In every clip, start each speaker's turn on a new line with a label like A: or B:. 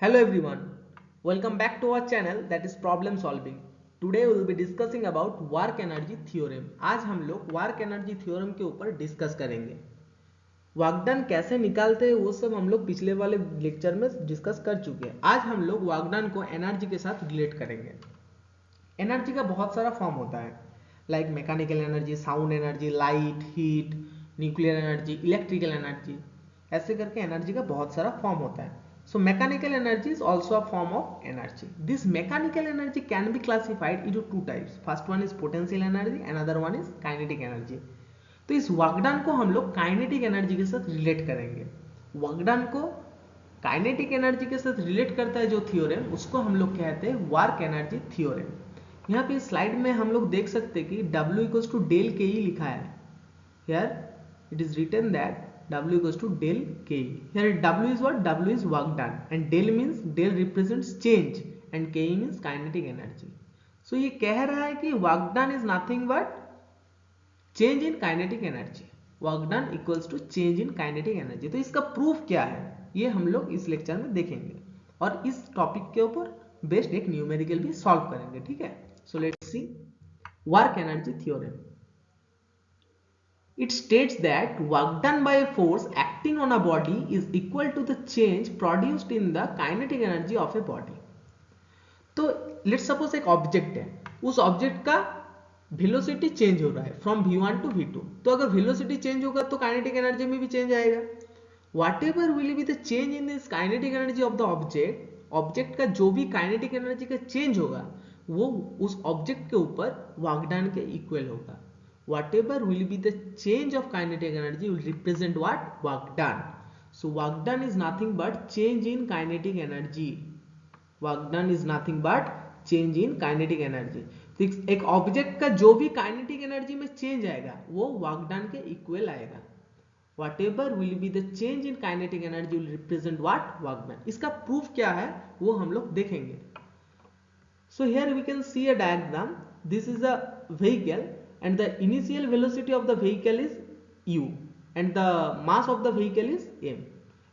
A: Hello everyone, welcome back to our channel that is problem solving. Today we will be discussing about work energy theorem. आज हम लोग work energy theorem के ऊपर discuss करेंगे. Work done कैसे निकालते हैं वो सब हम लोग पिछले वाले लेक्चर में डिस्कस कर चुके हैं. आज हम लोग वर्क डन को एनर्जी के साथ रिलेट करेंगे. एनर्जी का बहुत सारा फॉर्म होता है like mechanical energy, sound energy, light, heat, nuclear energy, electrical energy, ऐसे करके एनर्जी का बहुत सारा फॉर्म होता है. So mechanical energy is also a form of energy. This mechanical energy can be classified into two types. First one is potential energy, another one is kinetic energy. तो इस work done को हम लोग kinetic energy के साथ relate करेंगे. Work done को kinetic energy के साथ रिलेट करता है जो थ्योरम, उसको हम लोग कहते हैं वर्क एनर्जी थ्योरम. यहाँ पे स्लाइड में हम लोग देख सकते हैं कि W equals to del K ई लिखा है. Here it is written that W equals to del Ke. Here W is what? W is work done, and del means del represents change and Ke means kinetic energy. So ये कह रहा है कि work done is nothing but change in kinetic energy. Work done equals to change in kinetic energy. तो इसका proof क्या है ये हम लोग इस लेक्चर में देखेंगे और इस टॉपिक के ऊपर बेस्ड एक न्यूमेरिकल भी सॉल्व करेंगे. ठीक है, so let's see work energy theorem. It states that work done by a force acting on a body is equal to the change produced in the kinetic energy of a body. तो let's suppose एक object है, उस object का velocity change हो रहा है from v1 to v2. तो अगर वेलोसिटी चेंज होगा तो काइनेटिक एनर्जी में भी चेंज आएगा. What ever will be the change in this kinetic energy of the object, object का जो भी काइनेटिक एनर्जी का चेंज होगा वो उस ऑब्जेक्ट के ऊपर वर्क डन के इक्वल होगा. Whatever will be the change of kinetic energy will represent what? Work done. So work done is nothing but change in kinetic energy. Work done is nothing but change in kinetic energy. तो एक object का जो भी kinetic energy में change आएगा वो work done के equal आएगा. Whatever will be the change in kinetic energy will represent what? Work done. इसका प्रूफ क्या है वो हम लोग देखेंगे. So here we can see a diagram. This is a vehicle and the initial velocity of the vehicle is u and the mass of the vehicle is m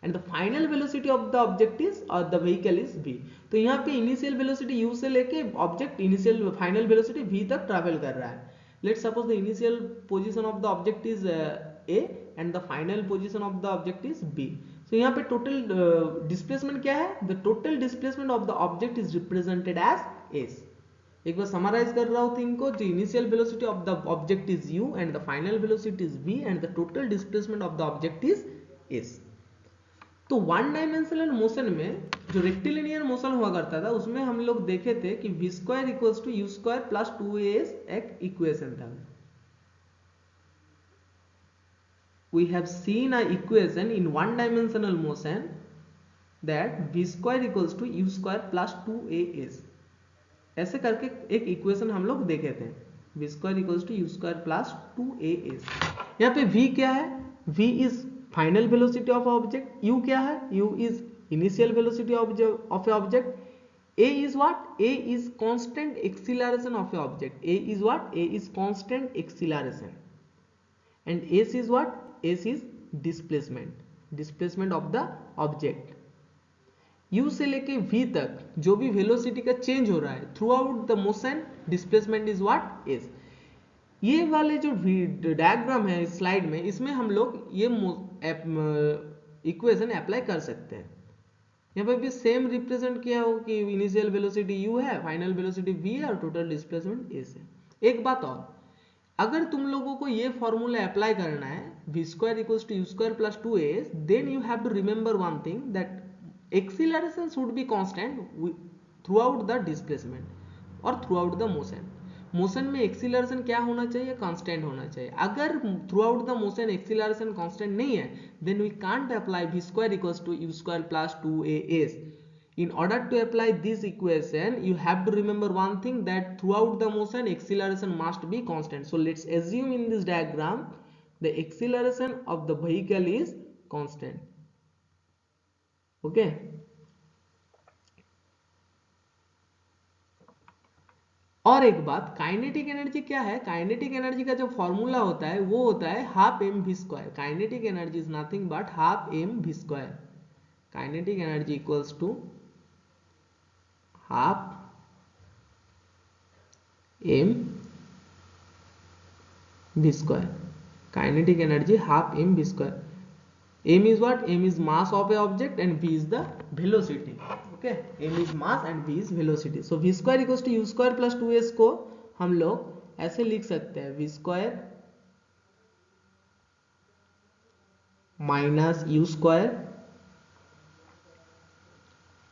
A: and the final velocity of the object is or the vehicle is v. तो यहाँ पे initial velocity u से लेके object initial final velocity v तक travel कर रहा है. Let's suppose the initial position of the object is a and the final position of the object is b. So यहाँ पे total displacement क्या है? The total displacement of the object is represented as s. एक बार summarise कर रहा हूं thing को. जो initial velocity of the object is u and the final velocity is v and the total displacement of the object is s. तो one dimensional motion में जो rectilinear motion हुआ करता था उसमें हम लोग देखे थे कि v square equals to u square plus 2as एक इक्वेशन था. we have seen a equation in one dimensional motion that v square equals to u square plus 2as. ऐसे करके एक इक्वेशन हम लोग देखे थे. v square equals to u square plus 2as. यहाँ पे v क्या है? v is final velocity of object. u क्या है? u is initial velocity of a object. a is what? a is constant acceleration of a object. a is what? a is constant acceleration and s is what? s is displacement of the object. u से लेके v तक जो भी velocity का change हो रहा है through out the motion displacement is what? s. ये वाले जो डायग्राम है स्लाइड में इसमें हम लोग ये इक्वेशन अप्लाई कर सकते हैं. यहाँ पे भी सेम रिप्रेजेंट किया हो कि इनिशियल वेलोसिटी u है, फाइनल वेलोसिटी v है और टोटल डिस्प्लेसमेंट s है. एक बात और, अगर तुम लोगों को ये फॉर्मूला अप्लाई करना है v square equals to u square plus 2as, then you have to remember one thing that acceleration should be constant throughout the displacement or throughout the motion. Motion में एक्सीलरेशन क्या होना चाहिए? Constant होना चाहिए. अगर throughout the motion acceleration constant नहीं है then we can't apply v square equals to u square plus 2as. In order to apply this equation you have to remember one thing that throughout the motion acceleration must be constant. So let's assume in this diagram the acceleration of the vehicle is constant. Okay और एक बात, kinetic energy क्या है? Kinetic energy का जो formula होता है वो होता है half m v square. Kinetic energy is nothing but half m v square. Kinetic energy equals to half m v square. Kinetic energy half m v square. M is what? M is mass of a object and v is the velocity. Okay, m is mass and v is velocity. So v square equals to u square plus 2s को हम लोग ऐसे लिख सकते हैं, v square minus u square,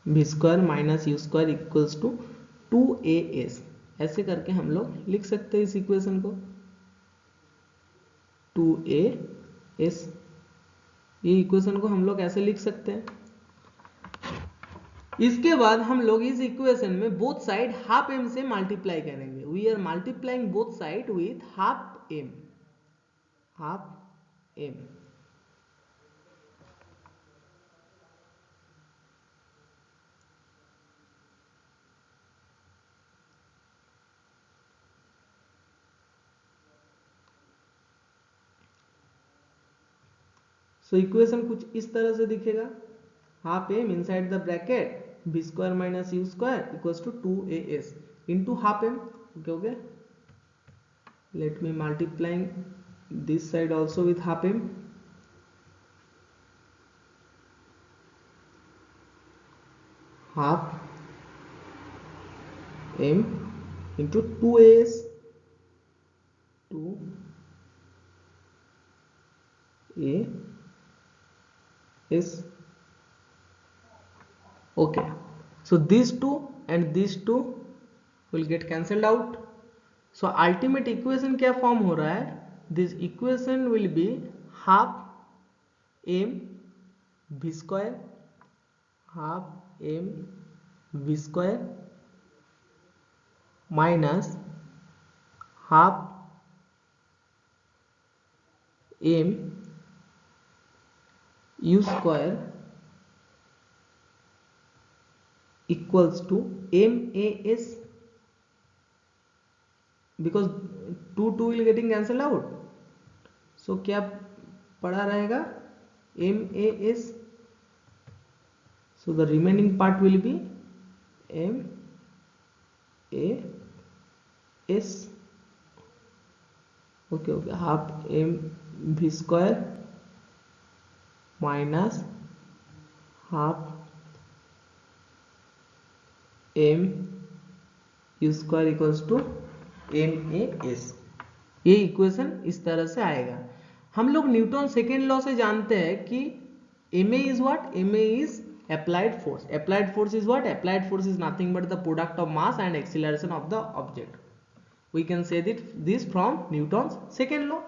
A: v square minus u square equals to 2as. ऐसे करके हम लोग लिख सकते हैं इस इक्वेशन को 2as. ये इक्वेशन को हम लोग ऐसे लिख सकते हैं. इसके बाद हम लोग इस इक्वेशन में बोथ साइड हाफ एम से मल्टीप्लाई करेंगे. We are multiplying both side with half m. Half m. So equation कुछ इस तरह से दिखेगा. Half m inside the bracket v square minus u square equals to 2as into half m. Okay, let me multiplying this side also with half m. Half m into 2as. 2as. Okay, so these two and these two will get cancelled out. So ultimate equation क्या form हो रहा है? This equation will be half m v square, half m v square minus half m u square equals to MAS, because 2 will getting cancelled out. So क्या पड़ा रहेगा? MAS. So the remaining part will be MAS. Okay, half m v square minus half m u square equals to MAS. ये इक्वेशन इस तरह से आएगा. हम लोग न्यूटन सेकेंड लॉ से जानते हैं कि MA is what? MA is applied force. Applied force is what? Applied force is nothing but the product of mass and acceleration of the object. We can say this from Newton's second law.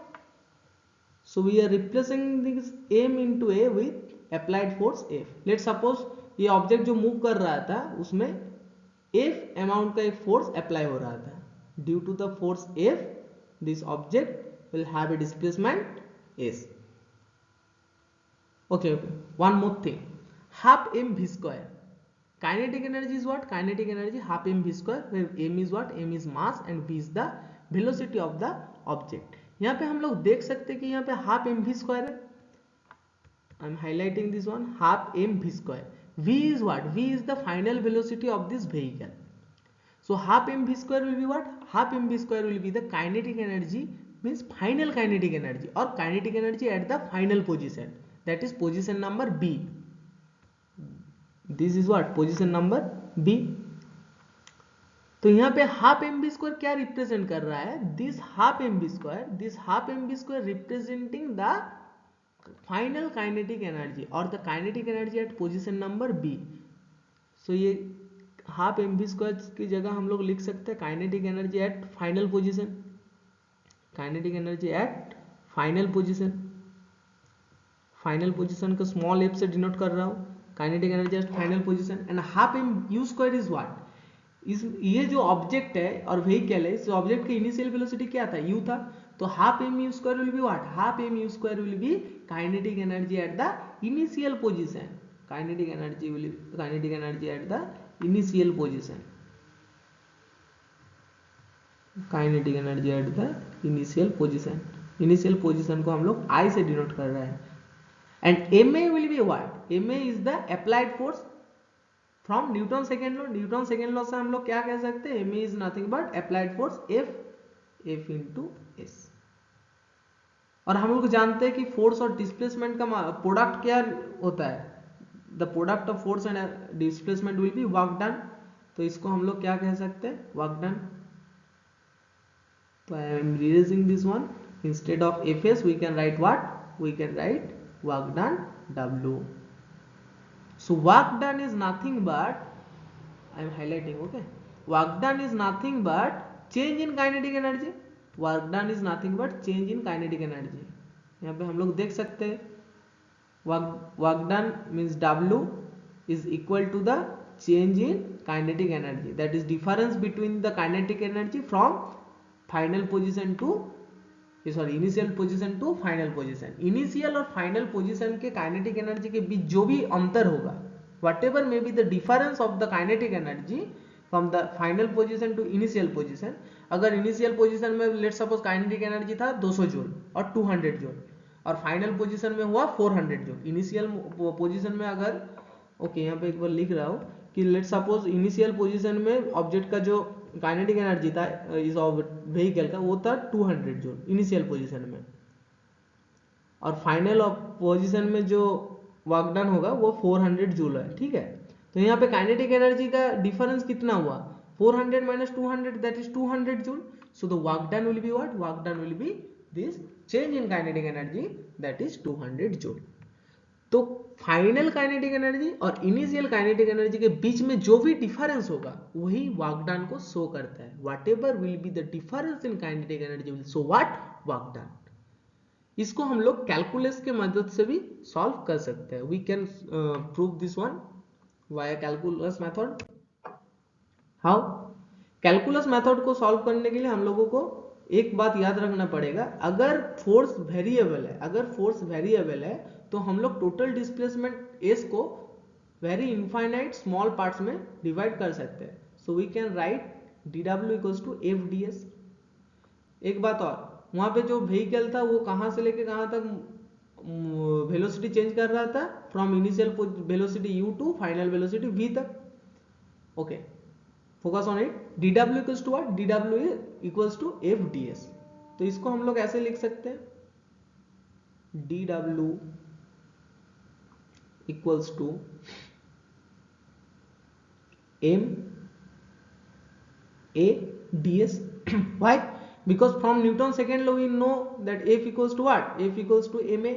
A: So we are replacing this m into a with applied force F. Let's suppose ये object जो move कर रहा था उसमें F amount का एक force apply हो रहा था. Due to the force F this object will have a displacement S. Okay, one more thing. Half m v square. Kinetic energy is what? Kinetic energy half m v square, where m is what? M is mass and v is the velocity of the object. यहाँ पे हम लोग देख सकते हैं कि यहाँ पे half m v square है. I am highlighting this one, half m v square. V is what? V is the final velocity of this vehicle. So half m v square will be what? Half m v square will be the kinetic energy, means final kinetic energy or kinetic energy at the final position. That is position number B. This is what? Position number B. तो यहाँ पे half M B square क्या represent कर रहा है? This half M B square representing the final kinetic energy और the kinetic energy at position number B. So ये half M B square की जगह हम लोग लिख सकते हैं kinetic energy at final position. Kinetic energy at final position. Final position को स्मॉल एफ से डिनोट कर रहा हूँ. Kinetic energy at final position and half m u square is what? ये जो ऑब्जेक्ट है और व्हीकल है, इस ऑब्जेक्ट की इनिशियल वेलोसिटी क्या था? u था. तो half m u square will be what? Half m u square will be kinetic energy at the initial position. Kinetic energy at the initial position. Kinetic energy at the initial position. Initial position को हम लोग I से denote कर रहे हैं. And MA will be what? MA is the applied force. From Newton second law से हम लोग क्या कह सकते हैं, m is nothing but applied force F into S. और हम लोग जानते हैं कि फोर्स और डिस्प्लेसमेंट का प्रोडक्ट क्या होता है, the product of force and displacement will be work done. तो इसको हम लोग क्या कह सकते हैं, वर्क डन। तो I am erasing this one, instead of F S we can write what, we can write work done W. So work done is nothing but, I am highlighting, okay, work done is nothing but change in kinetic energy, work done is nothing but change in kinetic energy। यहाँ पे हम लोग देख सकते हैं work done means W is equal to the change in kinetic energy, that is difference between the kinetic energy from final position to initial position to final position. Initial और final position के kinetic energy के बीच जो भी अंतर होगा, whatever may be the difference of the kinetic energy from the final position to initial position. अगर initial position में लेट सपोज काइनेटिक एनर्जी था 200 जूल और 200 जूल, और फाइनल पोजीशन में हुआ 400 जूल। इनिशियल पोजीशन में अगर, ओके यहाँ पे एक बार लिख रहा हूँ कि लेट सपोज इनिशियल पोजीशन में ऑब्जेक्ट का जो काइनेटिक एनर्जी था इस व्हीकल का, वो था 200 जूल इनिशियल पोजीशन में, और फाइनल पोजीशन में जो वर्क डन होगा वो 400 जूल है, ठीक है। तो यहाँ पे काइनेटिक एनर्जी का डिफरेंस कितना हुआ, 400 minus 200 that is 200 joule. So the work done will be what, work done will be this change in kinetic energy that is 200 joule. तो फाइनल काइनेटिक एनर्जी और इनिशियल काइनेटिक एनर्जी के बीच में जो भी डिफरेंस होगा वही वर्क डन को शो करता है। What ever will be the difference in kinetic energy will show what, work done. इसको हम लोग कैलकुलस के मदद से भी सॉल्व कर सकते हैं। We can prove this one via calculus method. How, calculus method को सॉल्व करने के लिए हम लोगों को एक बात याद रखना पड़ेगा, अगर फोर्स वेरिएबल है, अगर फोर्स वेरिएबल है तो हम लोग टोटल डिस्प्लेसमेंट एस को वेरी इनफाइनाइट स्मॉल पार्ट्स में डिवाइड कर सकते हैं। So we can write dw equals to F d s. एक बात और, वहां पे जो व्हीकल था वो कहां से लेके कहां तक वेलोसिटी चेंज कर रहा था, from initial velocity u to final velocity v तक, okay. Focus on it, dw equals to what, dw equals to F d s. तो इसको हम लोग ऐसे लिख सकते हैं, dw equals to m a ds. Why? Because from Newton's second law we know that F equals to what, F equals to ma.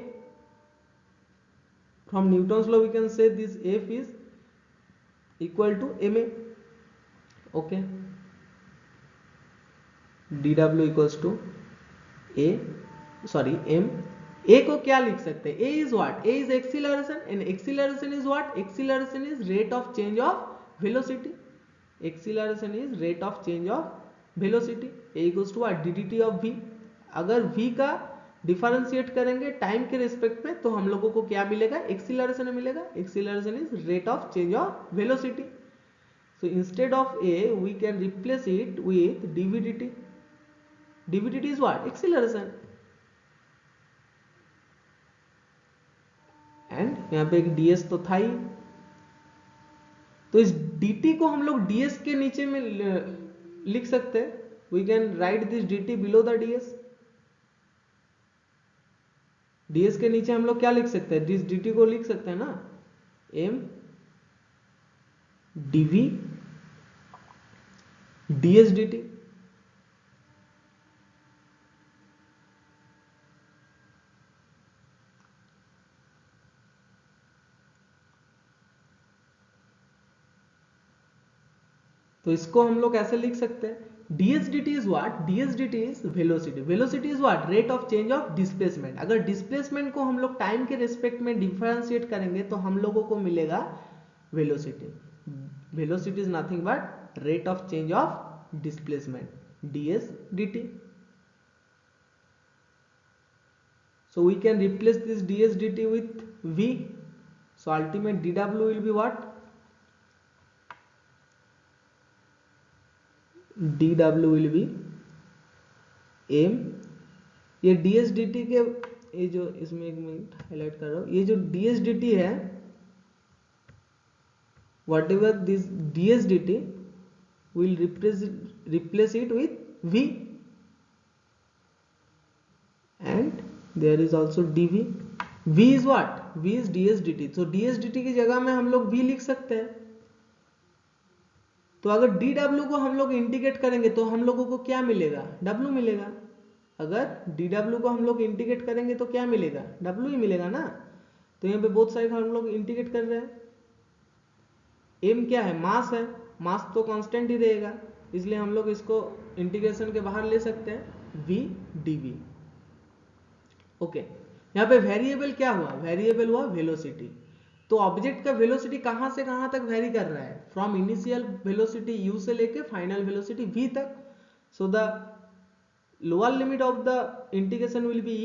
A: From Newton's law we can say this F is equal to ma, okay। dw equals to a, sorry m। a को क्या लिख सकते हैं, a is what, a is acceleration and acceleration is what, acceleration is rate of change of velocity, acceleration is rate of change of velocity। a equals to what, dt of v। अगर v का differentiate करेंगे time के respect में तो हम लोगों को क्या मिलेगा, एक्सीलरेशन मिलेगा। Acceleration is rate of change of velocity. So instead of a we can replace it with dv dt। dv dt is what, acceleration. And यहाँ पे एक ds तो था ही, तो इस dt को हम लोग ds के नीचे में लिख सकते हैं। We can write this dt below the ds। ds के नीचे हम लोग क्या लिख सकते हैं, दिस dt को लिख सकते हैं ना, m dv ds dt। तो इसको हम लोग ऐसे लिख सकते हैं, ds dt is what, ds dt is velocity, velocity is what, rate of change of displacement। अगर डिस्प्लेसमेंट को हम लोग टाइम के रिस्पेक्ट में डिफरेंशिएट करेंगे तो हम लोगों को मिलेगा velocity. Velocity is nothing but rate of change of displacement, ds dt। So we can replace this ds dt with v। So ultimate dw will be what, dw will be m। ये ds dt के, ये जो इसमें एक minute highlight कर रहा हूँ, ये जो ds dt है whatever this ds dt will replace it with v, and there is also dv. v is what? v is ds dt, so ds dt की जगह में हम लोग v लिख सकते हैं। तो अगर dw को हम लोग इंटीग्रेट करेंगे तो हम लोगों को क्या मिलेगा? w मिलेगा। अगर dw को हम लोग इंटीग्रेट करेंगे तो क्या मिलेगा? w ही मिलेगा ना। तो यहाँ पे बोथ साइड हम लोग इंटीग्रेट कर रहे हैं। m क्या है? मास है, मास तो कांस्टेंट ही रहेगा, इसलिए हम लोग इसको इंटीग्रेशन के बाहर ले सकते हैं, v dv। ओके, यहाँ पे वेरिएबल क्या हुआ? वेरिएबल हुआ वेलोसिटी। तो ऑब्जेक्ट का वेलोसिटी कहां से कहां तक वेरी कर रहा है? फ्रॉम इनिशियल वेलोसिटी u से लेके फाइनल वेलोसिटी v तक। So the lower limit of the integration will be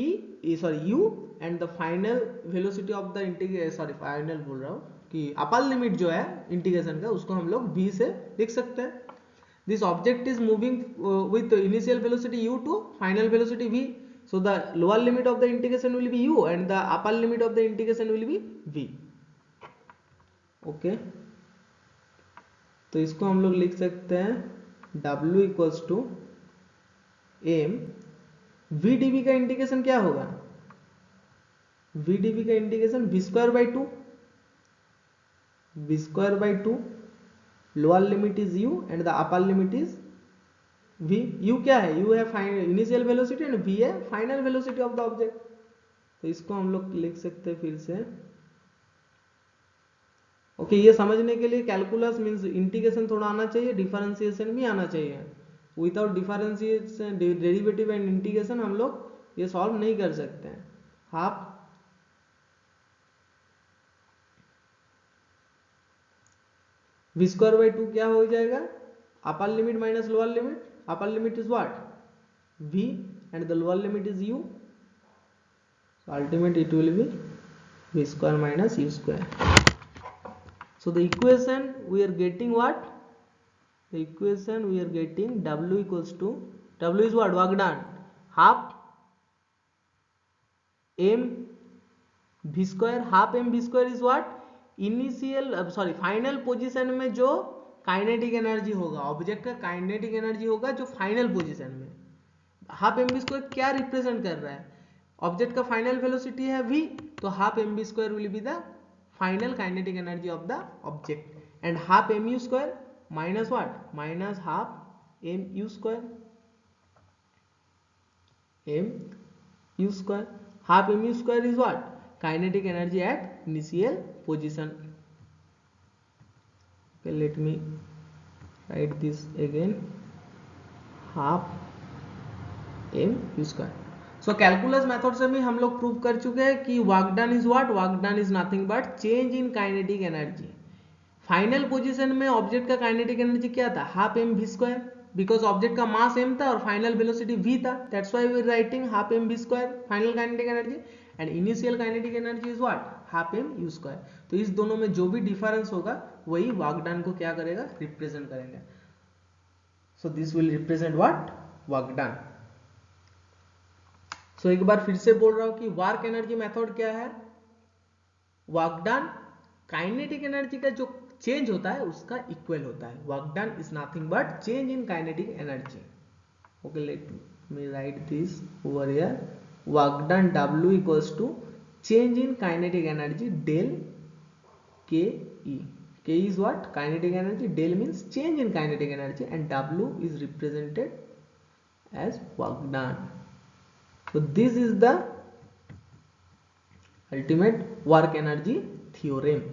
A: u, and the final velocity of the integration, final बोल रहा हूँ कि अपर लिमिट जो है इंटीग्रेशन का, उसको हम लोग v से लिख सकते हैं। This object is moving with initial velocity u to final velocity v, so the lower limit of the integration will be u and the upper limit of the integration will be v। Okay, तो इसको हम लोग लिख सकते हैं w equals to m, v dv का integration क्या होगा? v dv का इंटीग्रेशन v square by two, v square by two, lower limit is u and the upper limit is v। u क्या है? u है इनिशियल वेलोसिटी एंड v है final velocity of the object. तो इसको हम लोग लिख सकते हैं फिर से। ओके, ये समझने के लिए कैलकुलस मींस इंटीग्रेशन थोड़ा आना चाहिए, डिफरेंशिएशन भी आना चाहिए। Without differentiation, derivative and integration हम लोग ये सॉल्व नहीं कर सकते हैं। Half v square by to क्या हो जाएगा? Upper limit minus lower limit, upper limit is what? v and the lower limit is u, so ultimately it will be v square minus u square। so the equation we are getting what? The equation we are getting w equals to, w is what? Work done, half m v square, half m v square is what? Initial final position में जो kinetic energy होगा, object का kinetic energy होगा जो final position में। Half M B square क्या represent कर रहा है? ऑब्जेक्ट का फाइनल वेलोसिटी है v, तो half M B square will be the final kinetic energy of the object, and half m u square minus what? Minus half m u square, m u square. Half m u square is what? Kinetic energy at initial position. Okay, let me write this again, half m u square। So calculus method से भी हम लोग prove कर चुके हैं कि work done is what? Work done is nothing but change in kinetic energy. Final position में object का काइनेटिक एनर्जी क्या था? Half m v square, because object का मास m था और फाइनल वेलोसिटी v था, that's why we are writing half m v square final kinetic energy, and initial kinetic energy is what? Half m u square. तो इस दोनों में जो भी डिफरेंस होगा वही वर्क डन को क्या करेगा? रिप्रेजेंट करेंगे। So this will represent what? Work done. So एक बार फिर से बोल रहा हूं कि वर्क एनर्जी मेथड क्या है? वर्क डन काइनेटिक एनर्जी का जो चेंज होता है उसका इक्वल होता है। Work done is nothing but change in kinetic energy. Okay, let me write this over here. Work done W equals to change in kinetic energy del K E. K is what? Kinetic energy. Del means change in kinetic energy, and W is represented as work done. So this is the ultimate work energy theorem।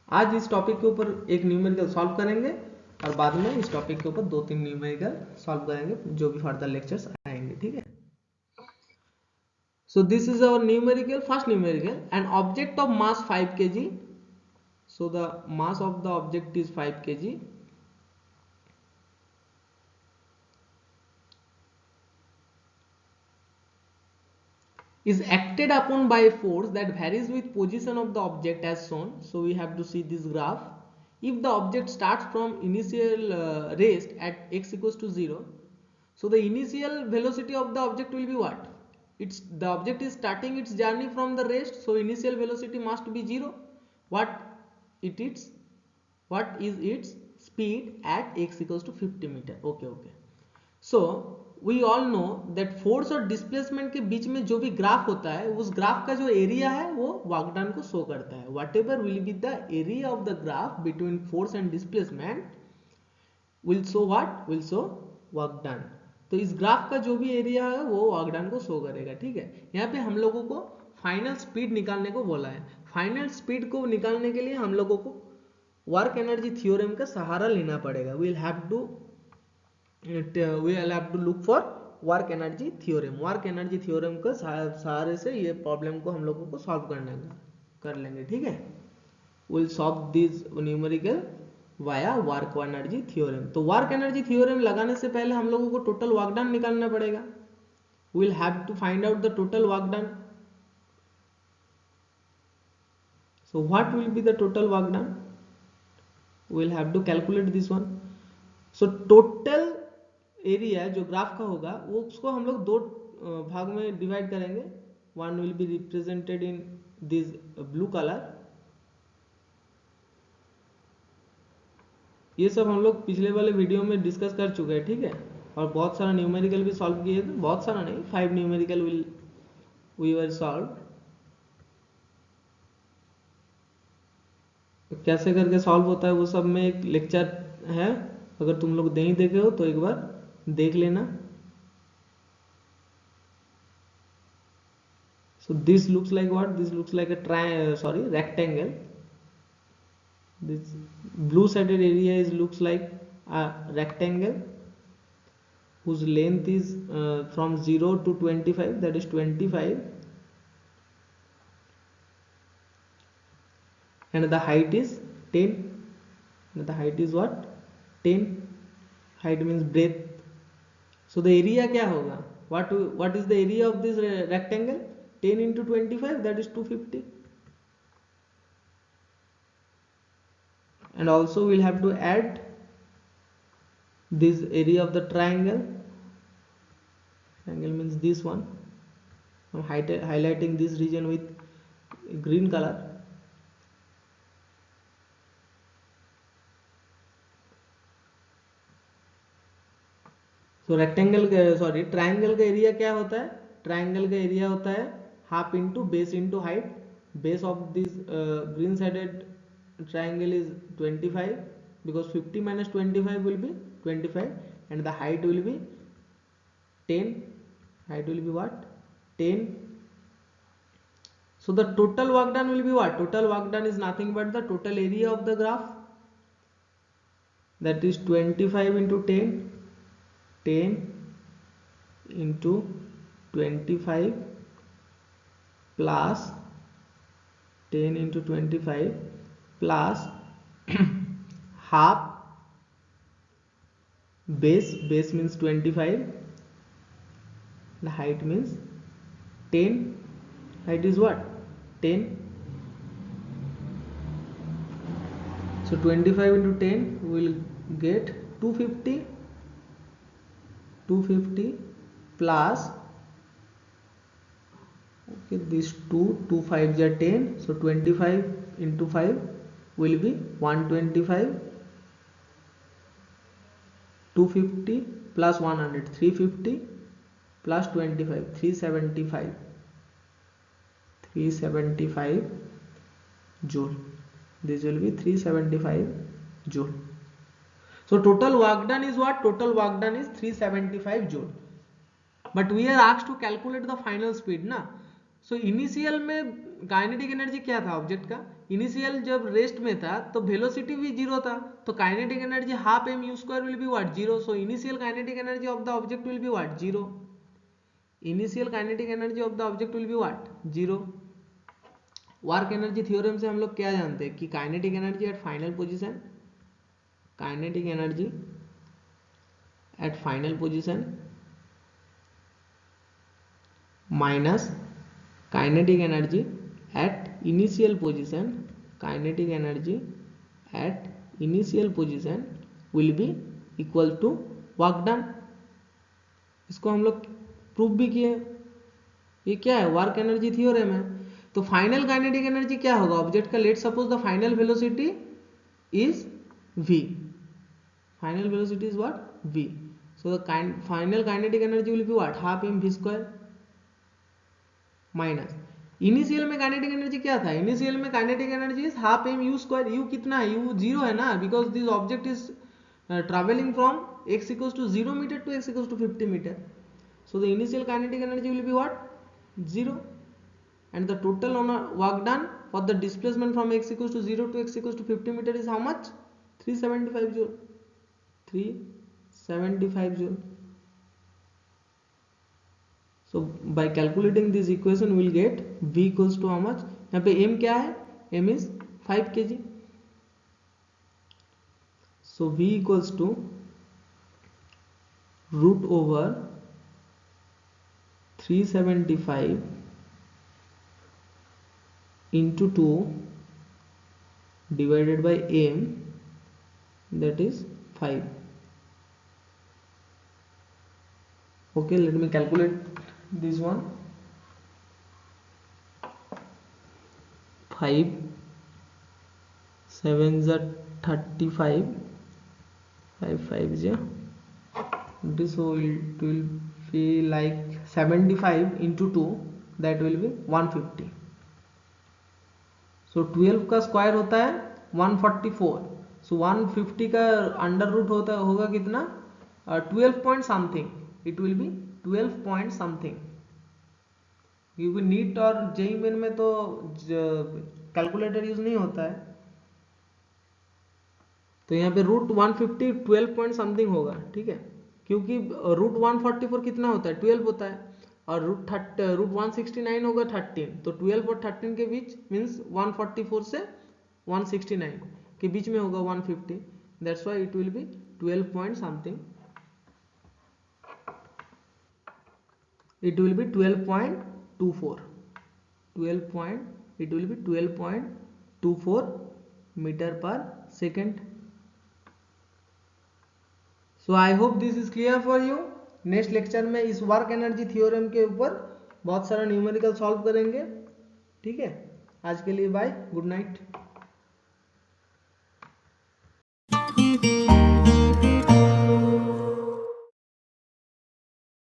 A: आज इस topic के ऊपर एक numerical solve करेंगे और बाद में इस टॉपिक के ऊपर 2-3 न्यूमेरिकल सॉल्व करेंगे जो भी फर्दर लेक्चर्स आएंगे, ठीक है। So this is our numerical, first numerical, an object of mass 5 kg. So the mass of the object is 5 kg. Is acted upon by force that varies with position of the object as shown. So we have to see this graph. If the object starts from initial rest at x equals to 0, so the initial velocity of the object will be what? The object is starting its journey from the rest, so initial velocity must be 0. what what is its speed at x equals to 50 metre. Okay okay. So we all know that force और displacement के बीच में जो भी graph होता है उस graph का जो एरिया है वो वर्क डन को शो करता है. What ever will be the area of the graph between force and displacement will show what, will show work done. तो इस ग्राफ का जो भी एरिया है वो वर्क डन को शो करेगा. ठीक है. यहाँ पे हम लोगों को फाइनल स्पीड निकालने को बोला है. फाइनल स्पीड को निकालने के लिए हम लोगों को वर्क एनर्जी थ्योरम का सहारा लेना पड़ेगा. We will have to look for work energy theorem. Work energy theorem के सहारे से ये प्रॉब्लम को हम लोगों को सॉल्व कर लेंगे. ठीक है. Will solve this numerical via work energy theorem. तो वर्क एनर्जी थ्योरम लगाने से पहले हम लोगों को टोटल वर्क डन निकालना पड़ेगा. Will have to find out the total work done. So what will be the total work done? We will have to calculate this one. So total area जो graph का होगा वो उसको हम लोग दो भाग में डिवाइड करेंगे. One will be represented in this blue color. ये सब हम लोग पिछले वाले वीडियो में डिस्कस कर चुके हैं. ठीक है. और बहुत सारा न्यूमेरिकल भी सॉल्व किए थे. बहुत सारा नहीं, 5 न्यूमेरिकल वी वर सॉल्व. तो कैसे करके सॉल्व होता है वो सब में एक लेक्चर है. अगर तुम लोग नहीं देखे हो तो एक बार देख लेना. So this looks like what, this looks like a rectangle. This blue sided area looks like a rectangle whose length is from 0 to 25, that is 25, and the height is 10. And the height is what, 10. Height means breadth. So the area क्या होगा, what is the area of this rectangle? 10 into 25, that is 250. And also we'll have to add this area of the triangle. Triangle means this one. I'm highlighting this region with green color. So rectangle triangle का area क्या होता है? Triangle का area होता है half into base into height. Base of this green sided triangle is 25 because 50 minus 25 will be 25, and the height will be 10. Height will be what, 10. So the total work done will be what? Total work done is nothing but the total area of the graph, that is 25 into 10, 10 into 25 plus 10 into 25 plus half base means 25, the height means 10. Height is what, 10. So 25 into 10 we will get 250 plus, okay, this 2 5s are 10, so 25 into 5 will be 125. 250 plus 100, 350 plus 25, 375 joule. This will be 375 joule. So total work done is what? Total work done is 375 joule. But we are asked to calculate the final speed ना. So initial में kinetic energy क्या था object का? Initial जब rest में था तो velocity भी जीरो था, तो kinetic energy half m u square will be what, zero. So initial kinetic energy of the object will be what, zero. Initial kinetic energy of the object will be what, zero. Work energy theorem से हम लोग क्या जानते हैं कि kinetic energy at final position, kinetic energy at final position minus kinetic energy at initial position, kinetic energy at initial position will be equal to work done. इसको हम लोग प्रूव भी किए. ये क्या है, वर्क एनर्जी थ्योरम है. तो फाइनल काइनेटिक एनर्जी क्या होगा ऑब्जेक्ट का, let suppose the final velocity is v, final velocity is what, v, so the final kinetic energy will be what, half m v square minus initial में kinetic energy क्या था, initial में kinetic energy is half m u square, u कितना है, u zero है ना, because this object is travelling from x equals to 0 meter to x equals to 50 meter, so the initial kinetic energy will be what, 0, and the total on work done for the displacement from x equals to 0 to x equals to 50 meter is how much, 375 joule, 375 joule. So by calculating this equation we will get v equals to how much, यहाँ पे m क्या है, m is 5 kg, so v equals to root over 375 into 2 divided by m, that is 5. Okay, let me calculate this one. 5 7s are 35, 5 5s, this will be like 75 into 2, that will be 150. So 12 का square होता है 144, so 150 का under root होगा कितना, 12 point something, it will be 12 point something, क्योंकि NEET और JEE main में तो कैलकुलेटर यूज नहीं होता है, तो यहाँ पे रूट 150 12 पॉइंट समथिंग होगा, ठीक है, क्योंकि रूट 144 कितना होता है, 12 होता है, और रूट 169 होगा 13, तो 12 और 13 के बीच मीन्स 144 से 169 के बीच में होगा 150, that's why it will be 12 point something, it will be 12.24, it will be 12.24 meter per second. So I hope this is clear for you. Next lecture में इस वर्क एनर्जी थ्योरम के ऊपर बहुत सारा न्यूमेरिकल सॉल्व करेंगे, ठीक है, आज के लिए बाय, गुड नाइट।